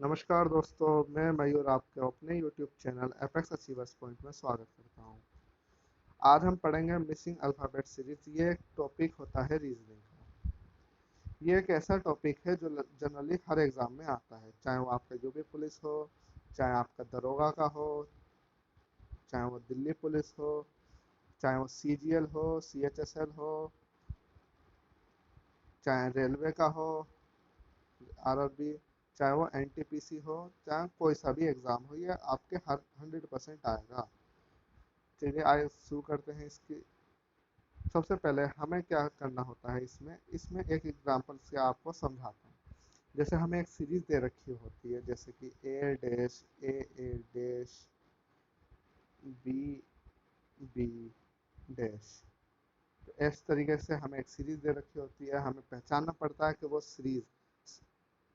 नमस्कार दोस्तों, मैं मयूर आपके अपने YouTube channel apex achievers point में स्वागत करता हूं। आज हम पढ़ेंगे मिसिंग अल्फ़ाबेट सीरीज। ये एक टॉपिक होता है रीजनिंग का। ये एक ऐसा टॉपिक है जो जनरली हर एग्ज़ाम में आता है, चाहे वो आपका यूपी पुलिस हो, चाहे आपका दरोगा का हो, चाहे वो दिल्ली पुलिस हो, चाहे वो CGL हो, CHSL हो, चाहे रेलवे का हो, RRB, चाहे वो NTPC हो, चाहे कोई सा भी एग्ज़ाम हो, ये आपके हर 100% आएगा। चलिए आइए शुरू करते हैं इसकी। सबसे पहले हमें क्या करना होता है, इसमें एक एग्जांपल से आपको समझाता हूँ। जैसे हमें एक सीरीज दे रखी होती है, जैसे कि A dash A dash B B dash. तो इस तरीके से हमें एक सीरीज दे रखी होती है। हमें पहचानना पड़ता है कि वो सीरीज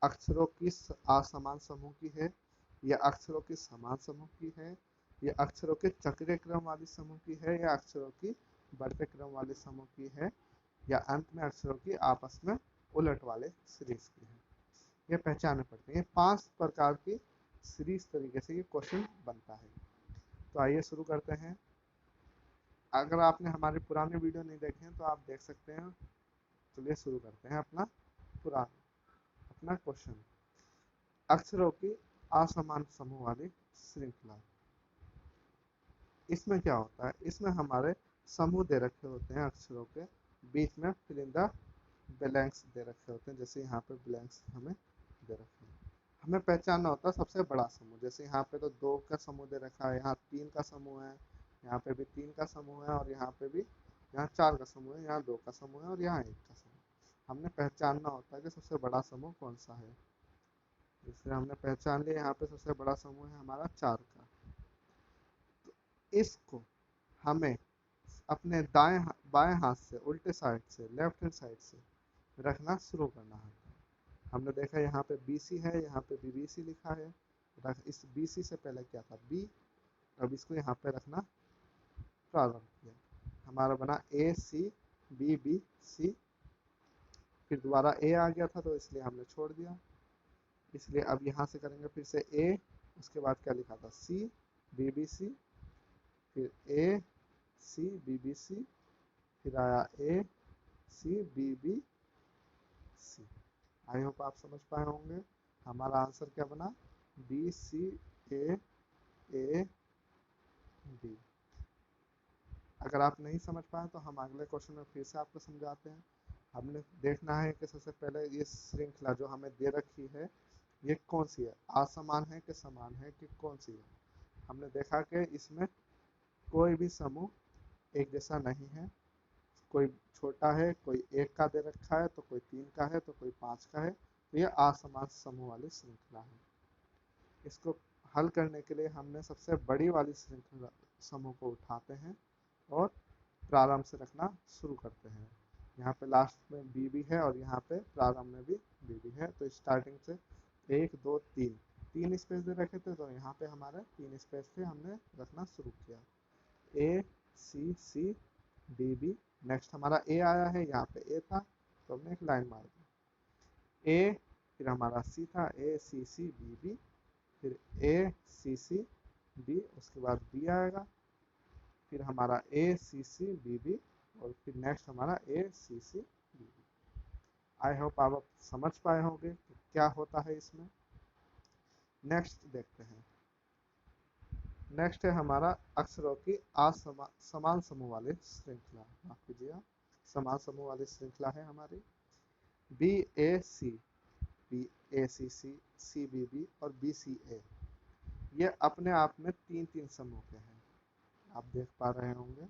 अक्षरों की असमान समूह की है, या अक्षरों की समान समूह की है, या अक्षरों के चक्रीय क्रम वाली समूह की है, या अक्षरों की बढ़ते क्रम वाले समूह की है, या अंत में अक्षरों की आपस में उलट वाले सीरीज की है। ये पहचानने पड़ते हैं। ये 5 प्रकार की सीरीज तरीके से ये क्वेश्चन बनता है। तो आइए शुरू करते हैं। अगर आपने हमारे पुराने वीडियो नहीं देखे हैं तो आप देख सकते हैं। चलिए शुरू करते हैं अपना क्वेश्चन। अक्षरों की असमान समूह वाली श्रृंखला। इसमें क्या होता है, इसमें हमारे समूह दे रखे होते हैं अक्षरों के, बीच में फिल इन द ब्लैंक्स दे रखे होते हैं। जैसे यहाँ पे ब्लैंक्स हमें दे रखे हैं। हमें पहचानना होता है सबसे बड़ा समूह। जैसे यहाँ पे तो 2 का समूह दे रखा है, यहाँ 3 का समूह है, यहाँ पे भी 3 का समूह है, और यहाँ पे भी, यहाँ 4 का समूह है, यहाँ 2 का समूह है, और यहाँ 1 का समूह। हमने पहचानना होता है कि सबसे बड़ा समूह कौन सा है। इसलिए हमने पहचान लिया, यहाँ पे सबसे बड़ा समूह है हमारा 4 का। तो इसको हमें अपने बाएं हाथ से, उल्टे साइड से, लेफ्ट हैंड साइड से रखना शुरू करना है। हमने देखा यहाँ पे BC है, यहाँ पे भी BC लिखा है। इस BC से पहले क्या था, B। अब इसको यहाँ पे रखना प्रारंभ किया। हमारा बना ACBBC। फिर दोबारा A आ गया था तो इसलिए हमने छोड़ दिया। इसलिए अब यहाँ से करेंगे फिर से A। उसके बाद क्या लिखा था, CBBC, फिर ACBBC, फिर आया ACBBC। आई होप आप समझ पाए होंगे। हमारा आंसर क्या बना, BCAAD। अगर आप नहीं समझ पाए तो हम अगले क्वेश्चन में फिर से आपको समझाते हैं। हमने देखना है कि सबसे पहले ये श्रृंखला जो हमें दे रखी है, ये कौन सी है, असमान है कि समान है कि कौन सी है। हमने देखा कि इसमें कोई भी समूह एक जैसा नहीं है। कोई छोटा है, कोई 1 का दे रखा है, तो कोई 3 का है, तो कोई 5 का है। तो ये असमान समूह वाली श्रृंखला है। इसको हल करने के लिए हमने सबसे बड़ी वाली श्रृंखला समूह को उठाते हैं और प्रारंभ से रखना शुरू करते हैं। यहाँ पे लास्ट में बी भी है और यहाँ पे प्रारंभ में भी बी भी है। तो स्टार्टिंग से 1 2 3 3 स्पेस दे रखे थे, तो यहाँ पे हमारे 3 स्पेस थे, हमने रखना शुरू किया। ACCBB। नेक्स्ट हमारा A आया है, यहाँ पे A था तो हमने एक लाइन मार दी। A, फिर हमारा C था, ACCBB, फिर ACCB, उसके बाद B आएगा, फिर हमारा ACCBB, और फिर नेक्स्ट हमारा ACCBB। आई होप आप समझ पाए होंगे कि क्या होता है इसमें। नेक्स्ट देखते हैं। नेक्स्ट है हमारा अक्षरों की समान समूह वाली श्रृंखला। माफ कीजिएगा, समान समूह वाली श्रृंखला है हमारी। BAC, BACC, CBB और BCA। ये अपने आप में 3-3 समूह के हैं, आप देख पा रहे होंगे।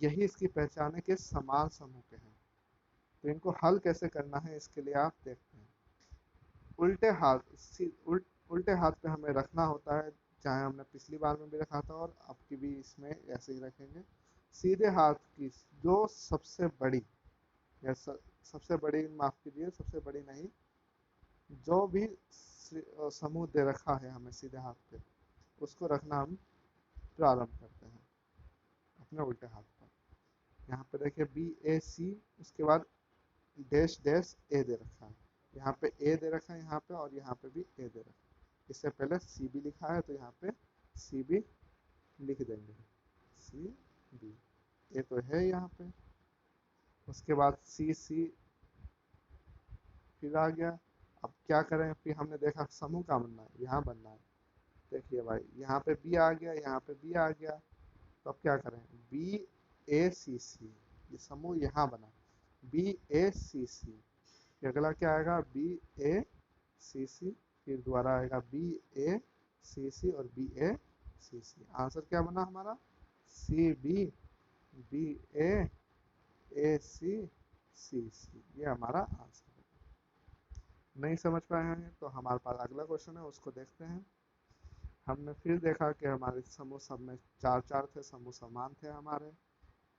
यही इसकी पहचान है कि समान समूह के हैं। तो इनको हल कैसे करना है, इसके लिए आप देखते हैं। उल्टे हाथ उल्टे हाथ पे हमें रखना होता है, चाहे हमने पिछली बार में भी रखा था और अब की भी इसमें ऐसे ही रखेंगे। सीधे हाथ की जो सबसे बड़ी, या सबसे बड़ी, माफ कीजिए, सबसे बड़ी नहीं, जो भी समूह दे रखा है हमें सीधे हाथ पे, उसको रखना हम प्रारंभ करते हैं अपने उल्टे हाथ पर। यहाँ पे देखिए BAC, उसके बाद डैश डैश A दे रखा है। यहाँ पे ए दे रखा है यहाँ पे, और यहाँ पे भी ए दे रखा है। इससे पहले सी बी लिखा है तो यहाँ पे सी बी लिख देंगे, सी बी, ए तो है यहाँ पे। उसके बाद सी सी फिर आ गया। अब क्या करें, फिर हमने देखा समूह का बनना है, यहाँ बनना है। देखिए भाई, यहाँ पे बी आ गया, यहाँ पे बी आ गया, तो अब क्या करें, बी ए सी सी, ये समूह यहाँ बना, बी ए सी सी। फिर अगला क्या आएगा, बी ए सी सी, फिर दोबारा आएगा बी ए सी सी और बी ए सी सी। आंसर क्या बना हमारा, सी बी, बी ए सी सी सी, ये हमारा आंसर है। नहीं समझ पाए हैं तो हमारे पास अगला क्वेश्चन है, उसको देखते हैं। हमने फिर देखा कि हमारे समूह सब में चार चार थे, समूह समान थे हमारे।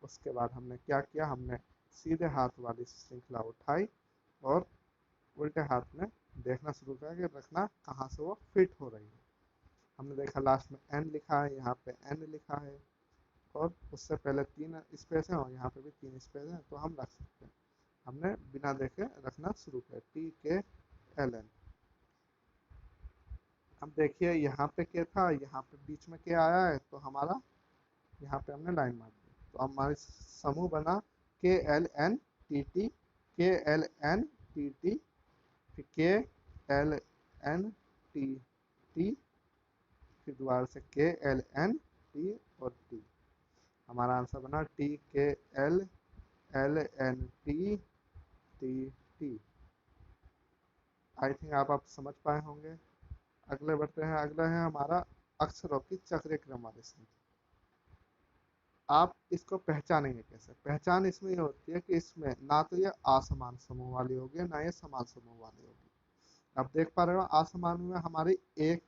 उसके बाद हमने क्या किया, हमने सीधे हाथ वाली श्रृंखला उठाई और उल्टे हाथ में देखना शुरू किया कि रखना कहाँ से वो फिट हो रही है। हमने देखा लास्ट में एन लिखा है, यहाँ पे एन लिखा है, और उससे पहले 3 स्पेस है और यहाँ पे भी 3 स्पेस है, तो हम रख सकते हैं। हमने बिना देखे रखना शुरू किया, टी के एल एन। अब देखिए यहाँ पे क्या था, यहाँ पे बीच में क्या आया है, तो हमारा यहाँ पे हमने लाइन मार दी, तो हमारे समूह बना के L N T T, K L N T T, फिर के एल एन टी टी, फिर दोबारा से के एल एन टी और टी। हमारा आंसर बना T K L L N T T T. I think आप समझ पाए होंगे। अगले बढ़ते हैं, अगला है हमारा अक्षरों की चक्रीय क्रम वाली संख्या। आप इसको पहचानेंगे कैसे, पहचान इसमें ये होती है कि इसमें ना तो ये असमान समूह वाली होगी, ना ये समान समूह वाली होगी। आप देख पा रहे हो असमान में हमारी एक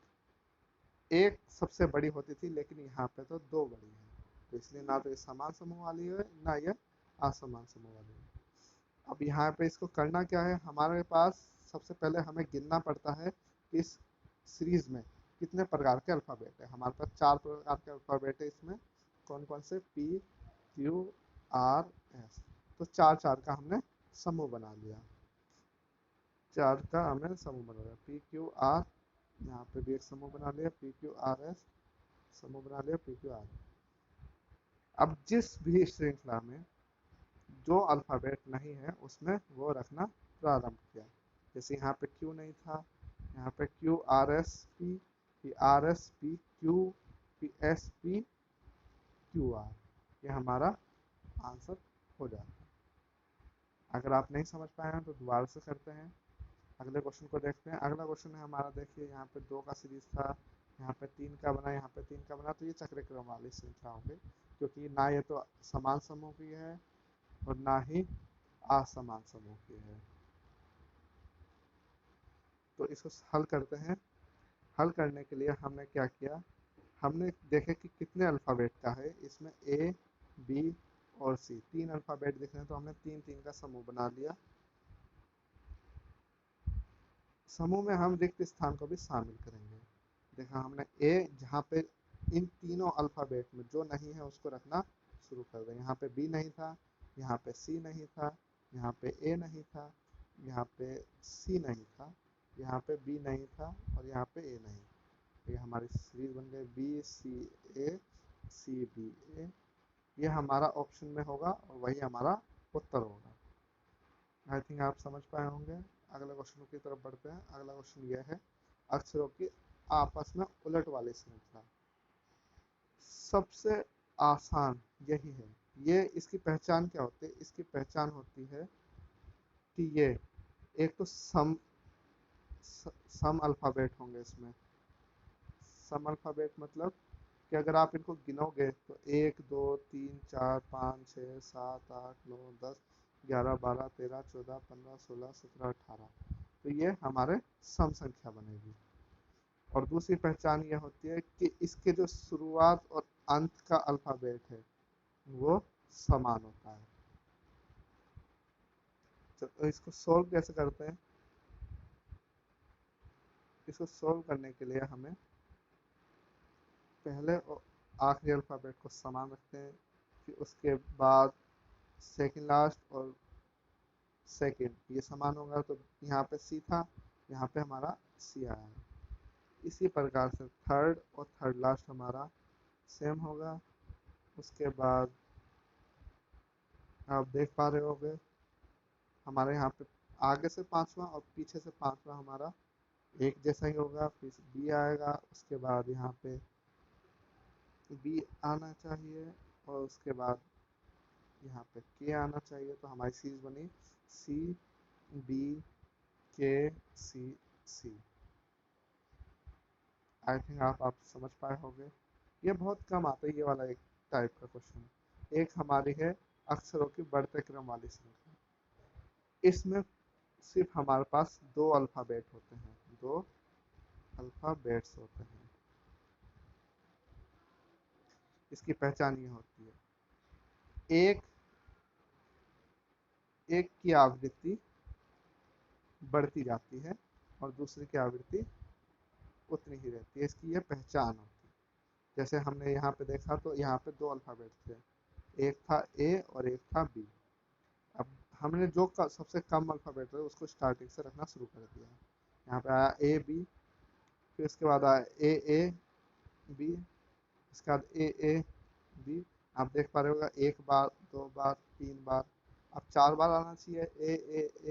एक सबसे बड़ी होती थी, लेकिन यहाँ पे तो 2 बड़ी है, तो इसलिए ना तो ये समान समूह वाली है, ना ये असमान समूह वाली है। अब यहाँ पे इसको करना क्या है, हमारे पास सबसे पहले हमें गिनना पड़ता है इस सीरीज में कितने प्रकार के अल्फ़ाबेट है। हमारे पास 4 प्रकार के अल्फ़ाबेट है इसमें। कौन कौन से, पी क्यू आर एस। तो 4 4 का हमने समूह बना लिया, 4 का हमने समूह बना लिया, पी क्यू आर, यहाँ पे भी एक समूह बना लिया, पी क्यू आर एस, समूह बना लिया, पी क्यू आर। अब जिस भी श्रृंखला में जो अल्फ़ाबेट नहीं है उसमें वो रखना प्रारंभ किया। जैसे यहाँ पे क्यू नहीं था, यहाँ पे Q R S P, P R S P Q, P S P Q R, ये हमारा आंसर हो जाता है। अगर आप नहीं समझ पाए हैं तो दोबारा से करते हैं। अगले क्वेश्चन को देखते हैं। अगला क्वेश्चन है हमारा, देखिए यहाँ पे 2 का सीरीज था, यहाँ पे 3 का बना, यहाँ पे 3 का बना, तो ये चक्र क्रम वाली श्रृंखला होंगे, क्योंकि ना ये तो समान समूह की है और ना ही असमान समूह की है। तो इसको हल करते हैं। हल करने के लिए हमने क्या किया, हमने देखे कि कितने अल्फ़ाबेट का है इसमें, ए बी और सी, 3 अल्फ़ाबेट दिख रहे हैं, तो हमने 3 3 का समूह बना लिया। समूह में हम रिक्त स्थान को भी शामिल करेंगे। देखा हमने ए, जहाँ पे इन तीनों अल्फ़ाबेट में जो नहीं है उसको रखना शुरू कर दें। यहाँ पे बी नहीं था, यहाँ पे सी नहीं था, यहाँ पे ए नहीं था, यहाँ पे सी नहीं था, यहाँ पे बी नहीं था और यहाँ पे ए नहीं। ये हमारी सीरीज बन गई बी सी ए, सी बी ए। ये हमारा ऑप्शन में होगा और वही हमारा उत्तर होगा। आई थिंक आप समझ पाए होंगे। अगले क्वेश्चन की तरफ बढ़ते हैं। अगला क्वेश्चन यह है, अक्षरों की आपस में उलट वाली श्रृंखला। सबसे आसान यही है। ये इसकी पहचान क्या होती है, इसकी पहचान होती है कि ये एक तो सम अल्फ़ाबेट होंगे इसमें। सम अल्फ़ाबेट मतलब कि अगर आप इनको गिनोगे तो 1 2 3 4 5 6 7 8 9 10 11 12 13 14 15 16 17 18, तो ये हमारे सम संख्या बनेगी। और दूसरी पहचान ये होती है कि इसके जो शुरुआत और अंत का अल्फ़ाबेट है वो समान होता है। तो इसको सोल्व कैसे करते हैं, इसको सोल्व करने के लिए हमें पहले और आखिरी अल्फ़ाबेट को समान रखते हैं, फिर उसके बाद सेकंड लास्ट और सेकंड, ये समान होगा तो यहाँ पे सी था, यहाँ पे हमारा सी आया। इसी प्रकार से थर्ड और थर्ड लास्ट हमारा सेम होगा। उसके बाद आप देख पा रहे होगे हमारे यहाँ पे आगे से पांचवा और पीछे से पांचवा हमारा एक जैसा ही होगा। फिर बी आएगा, उसके बाद यहाँ पे बी आना चाहिए, और उसके बाद यहाँ पे के आना चाहिए। तो हमारी सीरीज बनी सी बी के सी सी। आई थिंक आप समझ पाए होंगे। ये बहुत कम आता है ये वाला एक टाइप का क्वेश्चन। एक हमारी है अक्षरों की बढ़ते क्रम वाली श्रृंखला। इसमें सिर्फ हमारे पास दो अल्फ़ाबेट होते हैं, दो अल्फ़ाबेट्स होते हैं। इसकी पहचान ये होती है, एक एक की आवृत्ति बढ़ती जाती है और दूसरे की आवृत्ति उतनी ही रहती है। इसकी ये पहचान होती है। जैसे हमने यहाँ पे देखा तो यहाँ पे दो अल्फ़ाबेट थे, एक था ए और एक था बी। अब हमने जो सबसे कम अल्फ़ाबेट है उसको स्टार्टिंग से रखना शुरू कर दिया। यहाँ पे आया ए बी, फिर इसके बाद आया ए बी, इसके बाद ए बी। आप देख पा रहे होगा एक बार, दो बार, तीन बार, अब चार बार आना चाहिए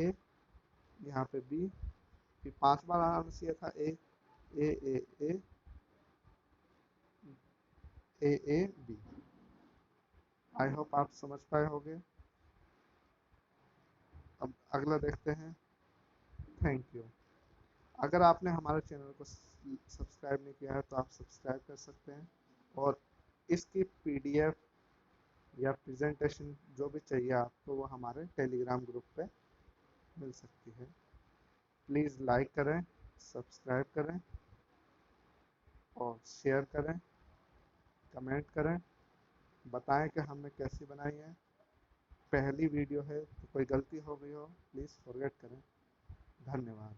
ए, यहाँ पे बी, फिर पांच बार आना चाहिए था ए ए ए ए ए बी। आई होप आप समझ पाए होंगे। अब अगला देखते हैं। Thank you. अगर आपने हमारे चैनल को सब्सक्राइब नहीं किया है तो आप सब्सक्राइब कर सकते हैं, और इसकी पीडीएफ या प्रेजेंटेशन जो भी चाहिए आपको वो हमारे टेलीग्राम ग्रुप पे मिल सकती है। प्लीज़ लाइक करें, सब्सक्राइब करें और शेयर करें, कमेंट करें, बताएं कि हमने कैसी बनाई है। पहली वीडियो है तो कोई गलती हो गई हो प्लीज़ फॉरगेट करें। धन्यवाद।